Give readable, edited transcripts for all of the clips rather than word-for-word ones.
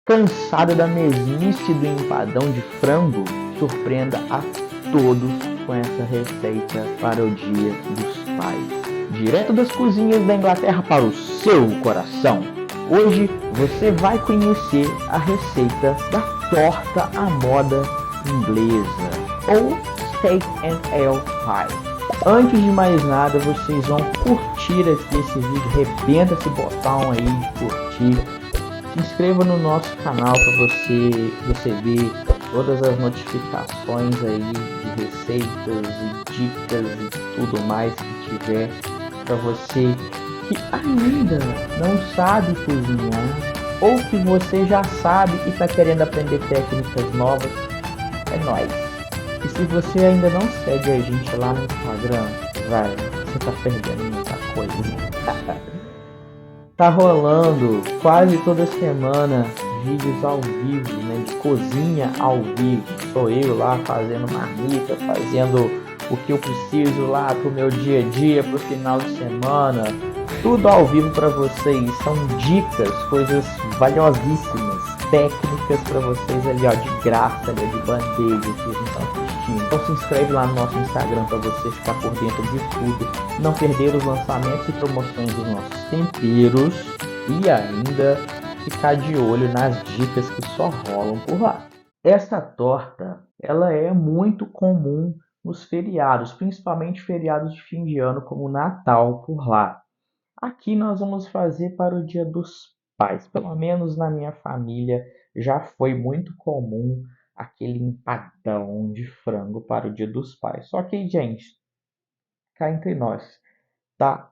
Cansado da mesmice do empadão de frango? Surpreenda a todos com essa receita para o Dia dos Pais. Direto das cozinhas da Inglaterra para o seu coração. Hoje você vai conhecer a receita da torta à moda inglesa, ou Steak and Ale Pie. Antes de mais nada, vocês vão curtir aqui esse vídeo, rebenta esse botão aí de curtir. Se inscreva no nosso canal para você receber todas as notificações aí de receitas e dicas e tudo mais que tiver para você que ainda não sabe cozinhar ou que você já sabe e está querendo aprender técnicas novas. É nóis! E se você ainda não segue a gente lá no Instagram, você tá perdendo muita coisa. Tá rolando quase toda semana vídeos ao vivo, né, de cozinha ao vivo. Sou eu lá fazendo marmita, fazendo o que eu preciso lá pro meu dia a dia, pro final de semana. Tudo ao vivo para vocês. São dicas, coisas valiosíssimas, técnicas para vocês ali, ó, de graça, ali, de bandeja, que a gente tá assistindo. Então se inscreve lá no nosso Instagram para você ficar por dentro de tudo, não perder os lançamentos e promoções dos nossos temperos e ainda ficar de olho nas dicas que só rolam por lá. Essa torta, ela é muito comum nos feriados, principalmente feriados de fim de ano como o Natal por lá. Aqui nós vamos fazer para o Dia dos Pais. Pelo menos na minha família já foi muito comum aquele empadão de frango para o Dia dos Pais. Só que, gente, cá entre nós, tá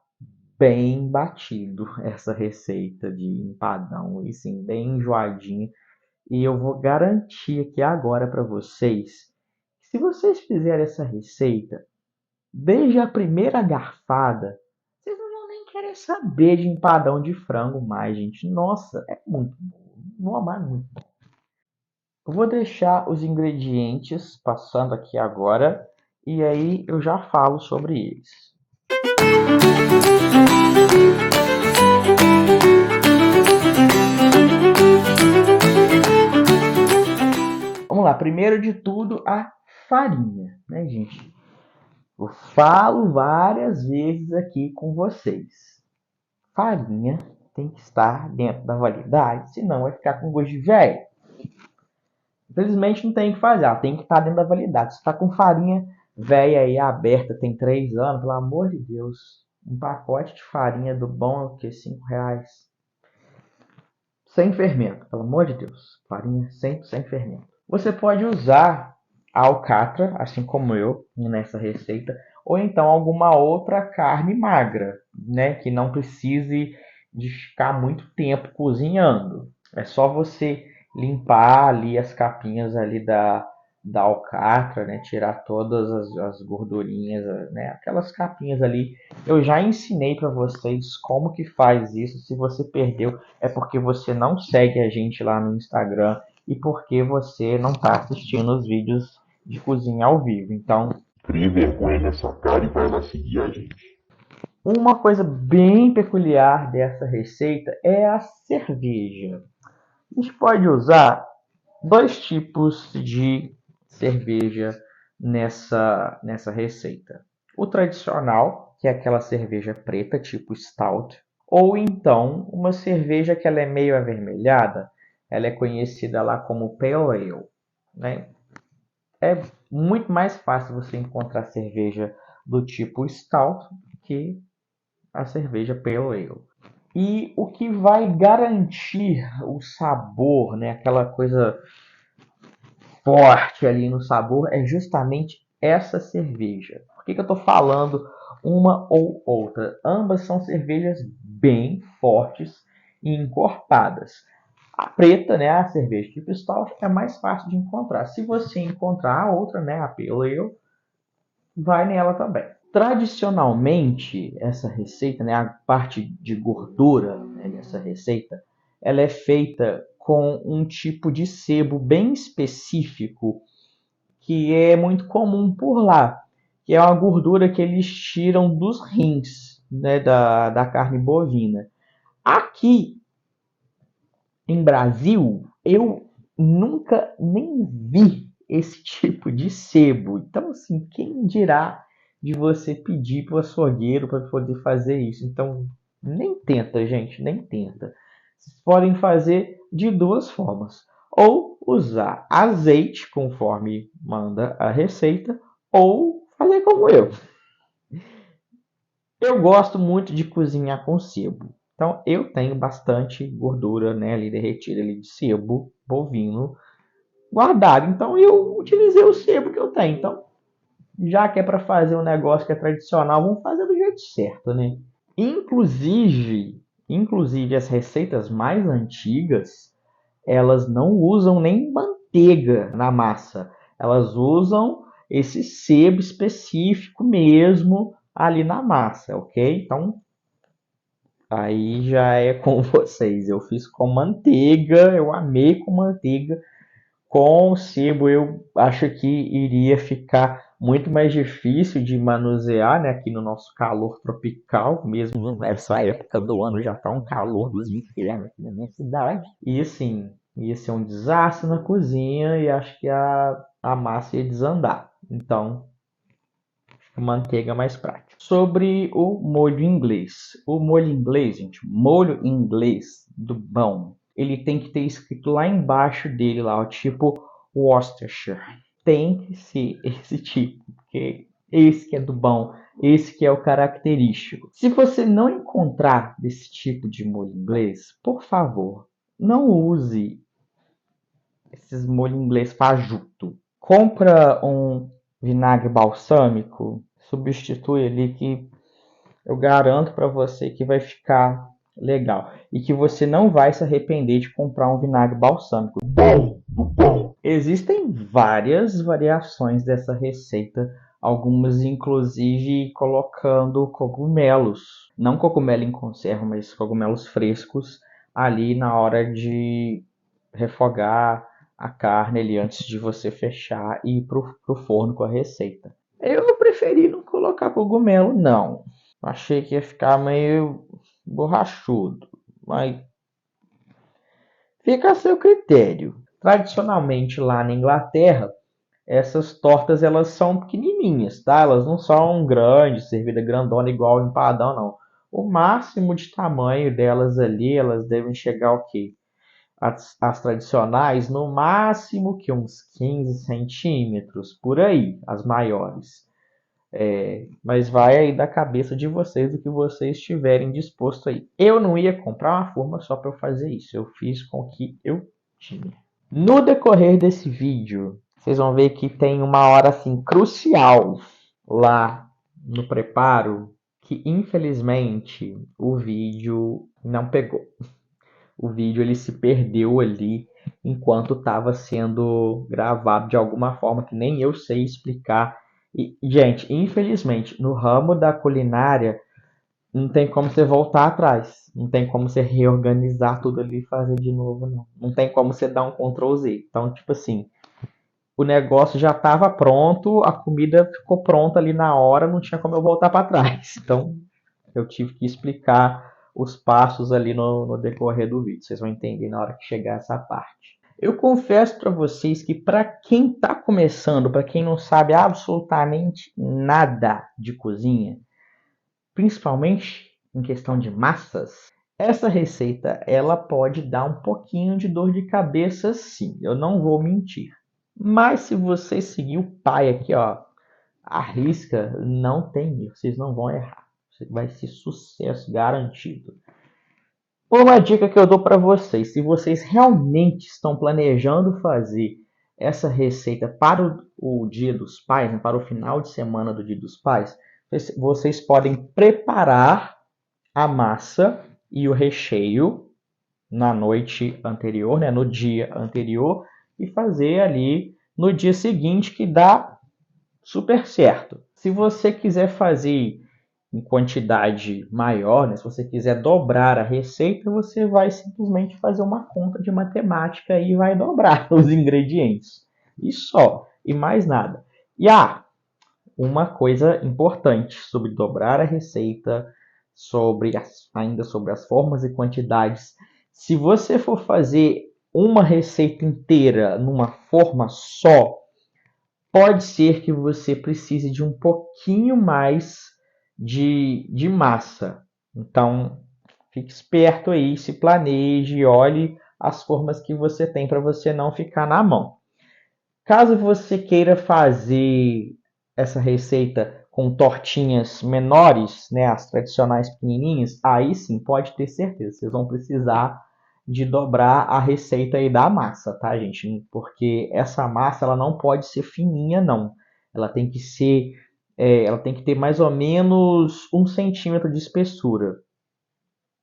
bem batido essa receita de empadão, e sim, bem enjoadinho. E eu vou garantir aqui agora para vocês, se vocês fizerem essa receita, desde a primeira garfada, vocês não vão nem querer saber de empadão de frango mais, gente. Nossa, é muito bom. Não é muito bom. Eu vou deixar os ingredientes passando aqui agora e aí eu já falo sobre eles. Vamos lá, primeiro de tudo a farinha, né, gente? Eu falo várias vezes aqui com vocês. Farinha tem que estar dentro da validade, senão vai ficar com gosto de velho. Infelizmente não tem o que fazer, ela tem que estar dentro da validade. Se está com farinha velha aí aberta, tem 3 anos, pelo amor de Deus, um pacote de farinha do bom é o que? R$5. Sem fermento, pelo amor de Deus, farinha sempre sem fermento. Você pode usar a alcatra, assim como eu, nessa receita, ou então alguma outra carne magra, né, que não precise de ficar muito tempo cozinhando. É só você limpar ali as capinhas ali da alcatra, né, tirar todas as gordurinhas, né, aquelas capinhas ali. Eu já ensinei para vocês como que faz isso. Se você perdeu, é porque você não segue a gente lá no Instagram e porque você não está assistindo os vídeos de cozinha ao vivo. Então, crie vergonha nessa cara e vai lá seguir a gente. uma coisa bem peculiar dessa receita é a cerveja. A gente pode usar 2 tipos de cerveja nessa receita. O tradicional, que é aquela cerveja preta, tipo stout, ou então uma cerveja que ela é meio avermelhada, ela é conhecida lá como Pale Ale, né? É muito mais fácil você encontrar cerveja do tipo stout que a cerveja Pale Ale. E o que vai garantir o sabor, né, aquela coisa forte ali no sabor, é justamente essa cerveja. Por que eu estou falando uma ou outra? Ambas são cervejas bem fortes e encorpadas. A preta, né, a cerveja tipo stout, é mais fácil de encontrar. Se você encontrar a outra, né, a Pale Ale, vai nela também. Tradicionalmente, essa receita, né, a parte de gordura, né, dessa receita, ela é feita com um tipo de sebo bem específico que é muito comum por lá, que é uma gordura que eles tiram dos rins, né, da carne bovina. Aqui em Brasil, Eu nunca nem vi esse tipo de sebo. Então, assim, quem dirá de você pedir para o açougueiro para poder fazer isso? Então, nem tenta, gente, nem tenta. Vocês podem fazer de duas formas. Ou usar azeite, conforme manda a receita, ou fazer como eu. Eu gosto muito de cozinhar com sebo. Então, eu tenho bastante gordura, né, ali derretida ali de sebo bovino guardado. Então, eu utilizei o sebo que eu tenho. Então, já que é para fazer um negócio que é tradicional, vamos fazer do jeito certo, né? Inclusive as receitas mais antigas, elas não usam nem manteiga na massa. Elas usam esse sebo específico mesmo ali na massa, ok? Então, aí já é com vocês. Eu fiz com manteiga, eu amei com manteiga. Com sebo eu acho que iria ficar muito mais difícil de manusear, né? Aqui no nosso calor tropical, mesmo nessa época do ano já tá um calor dos infernos aqui na minha cidade. E assim, ia ser um desastre na cozinha e acho que a massa ia desandar. Então, manteiga é mais prático. Sobre o molho inglês. O molho inglês, gente, molho inglês do bom, ele tem que ter escrito lá embaixo dele, lá, o tipo Worcestershire. Tem que ser esse tipo, porque esse que é do bom, esse que é o característico. Se você não encontrar desse tipo de molho inglês, por favor, não use esses molho inglês fajuto. Compra um vinagre balsâmico, substitui ali que eu garanto para você que vai ficar legal e que você não vai se arrepender de comprar um vinagre balsâmico. Existem várias variações dessa receita, algumas inclusive colocando cogumelos, não cogumelo em conserva, mas cogumelos frescos ali na hora de refogar a carne ali antes de você fechar e ir pro forno com a receita. Eu preferi não colocar cogumelo, não. Achei que ia ficar meio borrachudo, mas fica a seu critério. Tradicionalmente lá na Inglaterra, essas tortas elas são pequenininhas, tá? Elas não são grandes, servida grandona igual o empadão, não. O máximo de tamanho delas ali, elas devem chegar ao quê? As tradicionais, no máximo que uns 15 centímetros, por aí, as maiores. Mas vai aí da cabeça de vocês do que vocês estiverem disposto aí. Eu não ia comprar uma forma só para eu fazer isso. Eu fiz com o que eu tinha. No decorrer desse vídeo, vocês vão ver que tem uma hora assim crucial lá no preparo que infelizmente o vídeo não pegou. O vídeo ele se perdeu ali enquanto estava sendo gravado de alguma forma que nem eu sei explicar. E, gente, infelizmente, no ramo da culinária, não tem como você voltar atrás. Não tem como você reorganizar tudo ali e fazer de novo, não. Não tem como você dar um Ctrl Z. Então, tipo assim, o negócio já estava pronto, a comida ficou pronta ali na hora, não tinha como eu voltar para trás. Então, eu tive que explicar os passos ali no decorrer do vídeo. Vocês vão entender na hora que chegar essa parte. Eu confesso para vocês que para quem está começando, para quem não sabe absolutamente nada de cozinha, principalmente em questão de massas, essa receita ela pode dar um pouquinho de dor de cabeça, sim. Eu não vou mentir. Mas se você seguir o pai aqui, ó, a risca, não tem erro, vocês não vão errar. Vai ser sucesso garantido. Uma dica que eu dou para vocês, se vocês realmente estão planejando fazer essa receita para o Dia dos Pais, né, para o final de semana do Dia dos Pais, vocês podem preparar a massa e o recheio na noite anterior, né, no dia anterior, e fazer ali no dia seguinte, que dá super certo. Se você quiser fazer em quantidade maior, né? Se você quiser dobrar a receita, você vai simplesmente fazer uma conta de matemática e vai dobrar os ingredientes. E só, e mais nada. E uma coisa importante sobre dobrar a receita, ainda sobre as formas e quantidades. Se você for fazer uma receita inteira numa forma só, pode ser que você precise de um pouquinho mais de massa. Então, fique esperto aí, se planeje, olhe as formas que você tem para você não ficar na mão. Caso você queira fazer essa receita com tortinhas menores, né, as tradicionais pequenininhas, aí sim, pode ter certeza, vocês vão precisar de dobrar a receita aí da massa, tá, gente? Porque essa massa ela não pode ser fininha, não. Ela tem que ser, ela tem que ter mais ou menos 1 centímetro de espessura.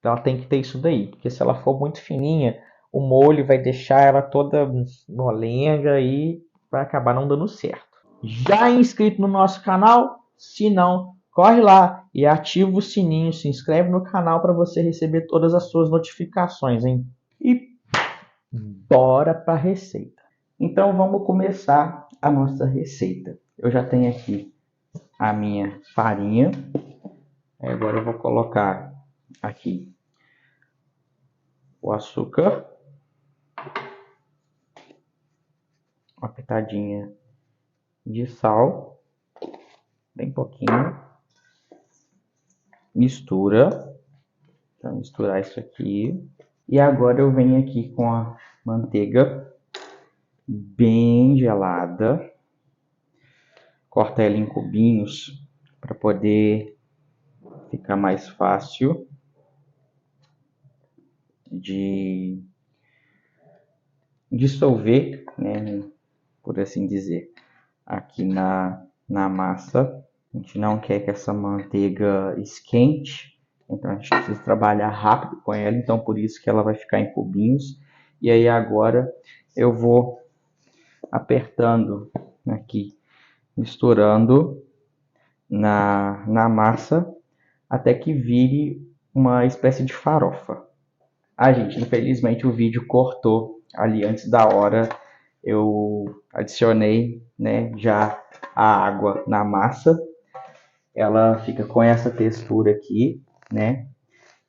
Ela tem que ter isso daí, porque se ela for muito fininha, o molho vai deixar ela toda molenga e vai acabar não dando certo. Já inscrito no nosso canal? Se não, corre lá e ativa o sininho, se inscreve no canal para você receber todas as suas notificações, hein? E bora para a receita. Então vamos começar a nossa receita. Eu já tenho aqui a minha farinha. Agora eu vou colocar aqui o açúcar, uma pitadinha de sal, bem pouquinho, mistura, para misturar isso aqui. E agora eu venho aqui com a manteiga bem gelada, corta ela em cubinhos para poder ficar mais fácil de dissolver, né, por assim dizer, aqui na massa. A gente não quer que essa manteiga esquente, então a gente precisa trabalhar rápido com ela, então por isso que ela vai ficar em cubinhos. E aí agora eu vou apertando aqui, misturando na massa até que vire uma espécie de farofa. Gente, infelizmente o vídeo cortou ali antes da hora. Eu adicionei, né, já a água na massa. Ela fica com essa textura aqui, né?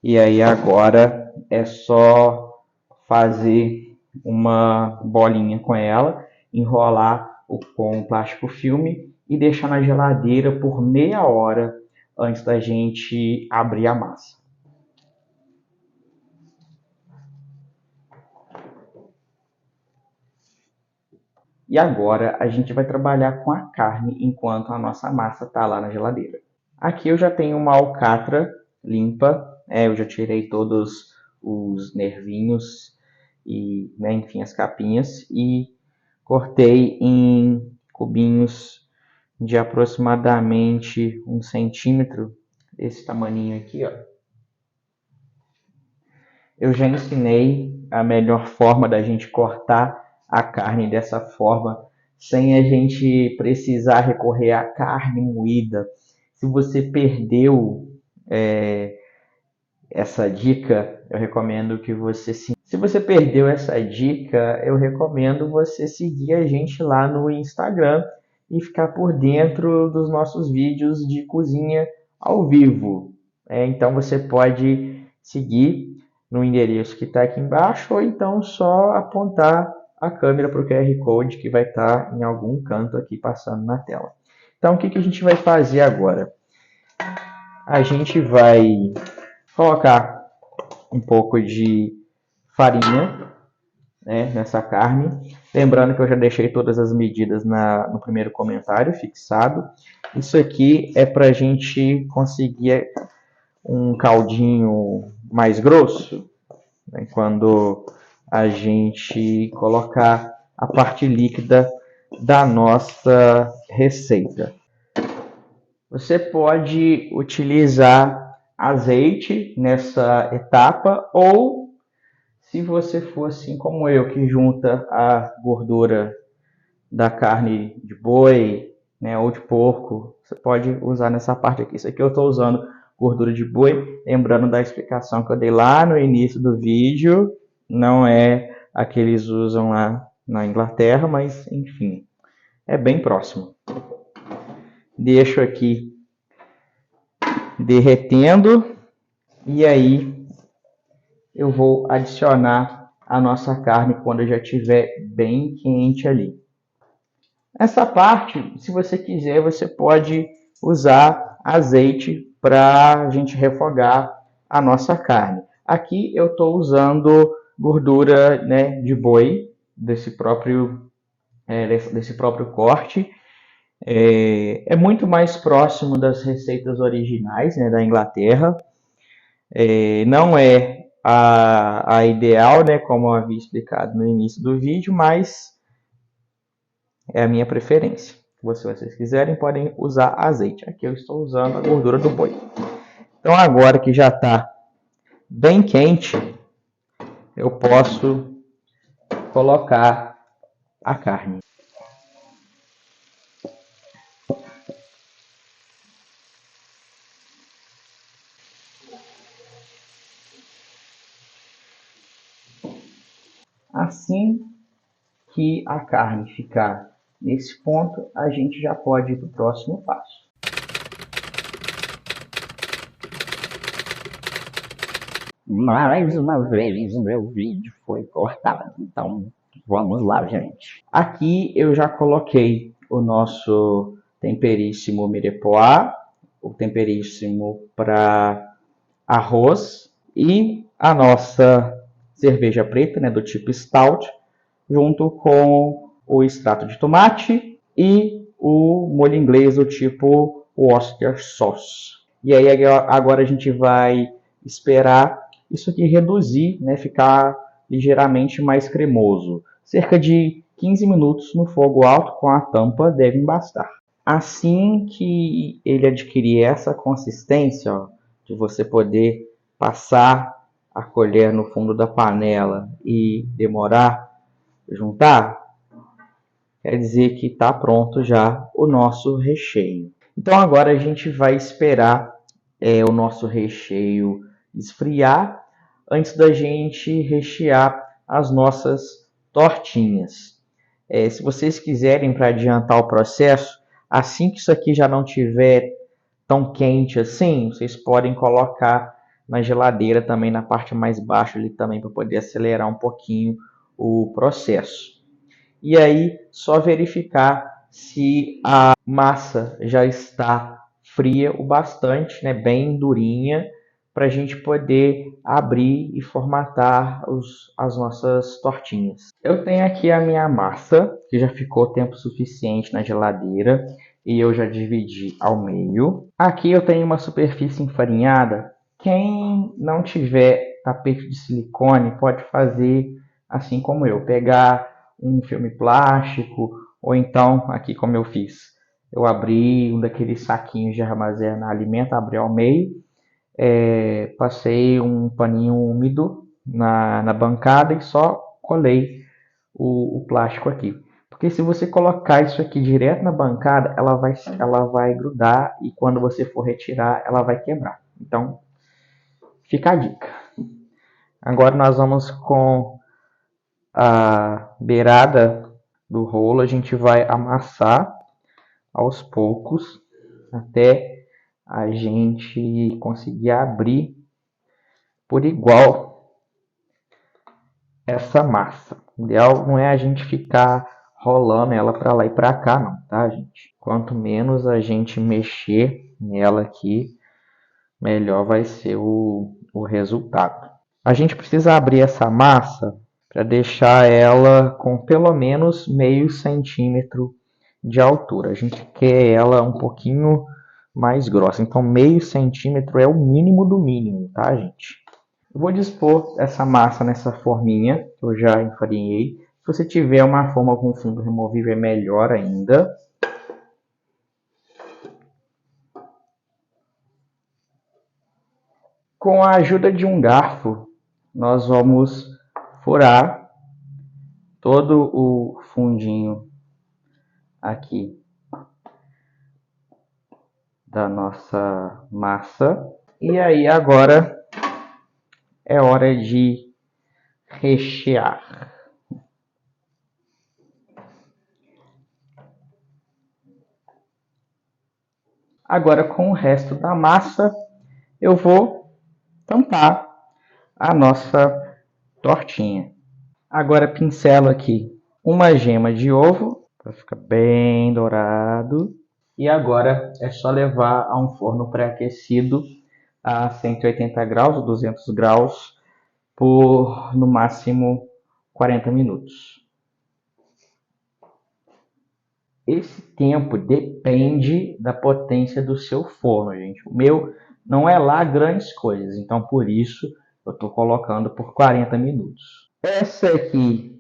E aí agora é só fazer uma bolinha com ela, enrolar com plástico filme e deixar na geladeira por meia hora antes da gente abrir a massa. E agora a gente vai trabalhar com a carne enquanto a nossa massa está lá na geladeira. Aqui eu já tenho uma alcatra limpa, eu já tirei todos os nervinhos e, né, enfim, as capinhas, e cortei em cubinhos de aproximadamente 1 centímetro, desse tamaninho aqui, ó. Eu já ensinei a melhor forma da gente cortar a carne dessa forma, sem a gente precisar recorrer à carne moída. Se você perdeu essa dica, eu recomendo que você se você perdeu essa dica, eu recomendo você seguir a gente lá no Instagram e ficar por dentro dos nossos vídeos de cozinha ao vivo. Então você pode seguir no endereço que está aqui embaixo, ou então só apontar a câmera para o QR Code que vai estar em algum canto aqui passando na tela. Então o que a gente vai fazer agora? A gente vai colocar um pouco de farinha, né, nessa carne. Lembrando que eu já deixei todas as medidas no primeiro comentário fixado. Isso aqui é para a gente conseguir um caldinho mais grosso, né, quando a gente colocar a parte líquida da nossa receita. Você pode utilizar azeite nessa etapa, ou se você for assim como eu, que junta a gordura da carne de boi, né, ou de porco, você pode usar nessa parte aqui. Isso aqui eu estou usando gordura de boi, lembrando da explicação que eu dei lá no início do vídeo, não é a que eles usam lá na Inglaterra, mas enfim, é bem próximo. Deixo aqui derretendo e aí eu vou adicionar a nossa carne quando já estiver bem quente ali. Essa parte, se você quiser, você pode usar azeite para a gente refogar a nossa carne. Aqui eu estou usando gordura, né, de boi, desse próprio corte. É muito mais próximo das receitas originais, né, da Inglaterra. Não é a ideal, né, como eu havia explicado no início do vídeo, mas é a minha preferência. Se vocês quiserem, podem usar azeite. Aqui eu estou usando a gordura do boi. Então agora que já está bem quente, eu posso colocar a carne. Assim que a carne ficar nesse ponto, a gente já pode ir para o próximo passo. Mais uma vez o meu vídeo foi cortado, então vamos lá, gente. Aqui eu já coloquei o nosso temperíssimo mirepoix, o temperíssimo para arroz e a nossa cerveja preta, né, do tipo stout, junto com o extrato de tomate e o molho inglês do tipo Worcester Sauce. E aí agora a gente vai esperar isso aqui reduzir, né, ficar ligeiramente mais cremoso. Cerca de 15 minutos no fogo alto com a tampa devem bastar. Assim que ele adquirir essa consistência, ó, de você poder passar a colher no fundo da panela e demorar juntar, quer dizer que está pronto já o nosso recheio. Então agora a gente vai esperar o nosso recheio esfriar antes da gente rechear as nossas tortinhas. Se vocês quiserem, para adiantar o processo, assim que isso aqui já não tiver tão quente assim, vocês podem colocar na geladeira também, na parte mais baixa ali também, para poder acelerar um pouquinho o processo. E aí, só verificar se a massa já está fria o bastante, né, bem durinha, para a gente poder abrir e formatar as nossas tortinhas. Eu tenho aqui a minha massa, que já ficou tempo suficiente na geladeira, e eu já dividi ao meio. Aqui eu tenho uma superfície enfarinhada. Quem não tiver tapete de silicone pode fazer assim como eu, pegar um filme plástico, ou então, aqui como eu fiz, eu abri um daqueles saquinhos de armazenar alimento, abri ao meio, passei um paninho úmido na bancada e só colei o plástico aqui. Porque se você colocar isso aqui direto na bancada, ela vai grudar e quando você for retirar, ela vai quebrar. Então, fica a dica. Agora nós vamos com a beirada do rolo, a gente vai amassar aos poucos até a gente conseguir abrir por igual essa massa. O ideal não é a gente ficar rolando ela para lá e para cá, não, tá, gente? Quanto menos a gente mexer nela aqui, melhor vai ser o resultado. A gente precisa abrir essa massa para deixar ela com pelo menos meio centímetro de altura. A gente quer ela um pouquinho mais grossa, então meio centímetro é o mínimo do mínimo, tá, gente? Eu vou dispor essa massa nessa forminha que eu já enfarinhei. Se você tiver uma forma com fundo removível é melhor ainda. Com a ajuda de um garfo, nós vamos furar todo o fundinho aqui da nossa massa. E aí agora é hora de rechear. Agora com o resto da massa eu vou tampar a nossa tortinha. Agora pincelo aqui uma gema de ovo para ficar bem dourado. E agora é só levar a um forno pré-aquecido a 180 graus ou 200 graus por no máximo 40 minutos. Esse tempo depende da potência do seu forno, gente. O meu não é lá grandes coisas, então por isso eu estou colocando por 40 minutos. Essa aqui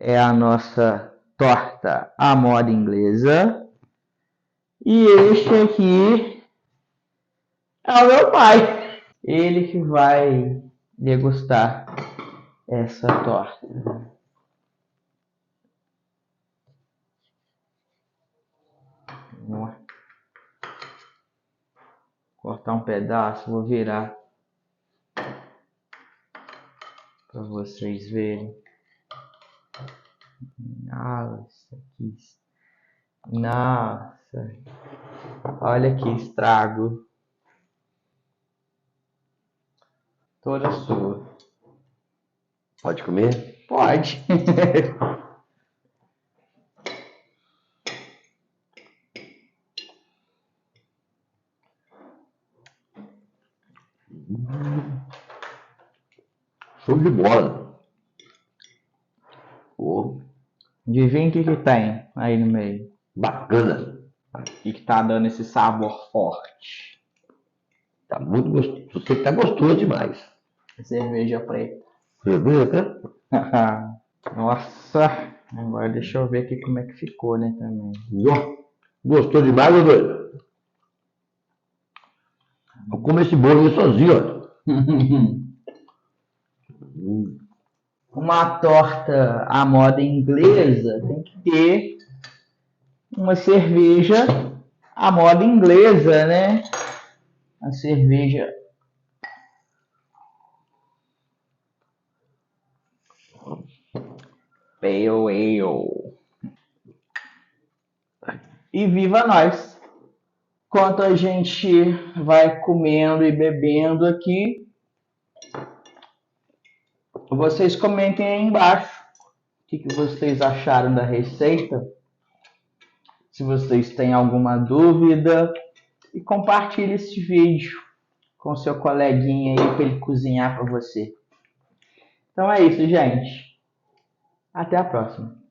é a nossa torta à moda inglesa. E este aqui é o meu pai. Ele que vai degustar essa torta. Vou cortar um pedaço, vou virar para vocês verem. Nossa, nossa, olha que estrago. Toda sua. Pode comer? Pode. Show de bola. Oh, Adivinha o que tem aí no meio? bacana. O que tá dando esse sabor forte? Tá muito gostoso. Você tá gostoso demais. Cerveja preta. Cerveja, né? Nossa, agora deixa eu ver aqui como é que ficou, né, também. Gostou demais, meu doido? Vou comer esse bolo aí sozinho, ó. Uma torta à moda inglesa tem que ter uma cerveja à moda inglesa, né? A cerveja Pale Ale. E viva nós! Enquanto a gente vai comendo e bebendo aqui, vocês comentem aí embaixo o que vocês acharam da receita. Se vocês têm alguma dúvida, e compartilhe esse vídeo com seu coleguinha aí para ele cozinhar para você. Então é isso, gente. Até a próxima.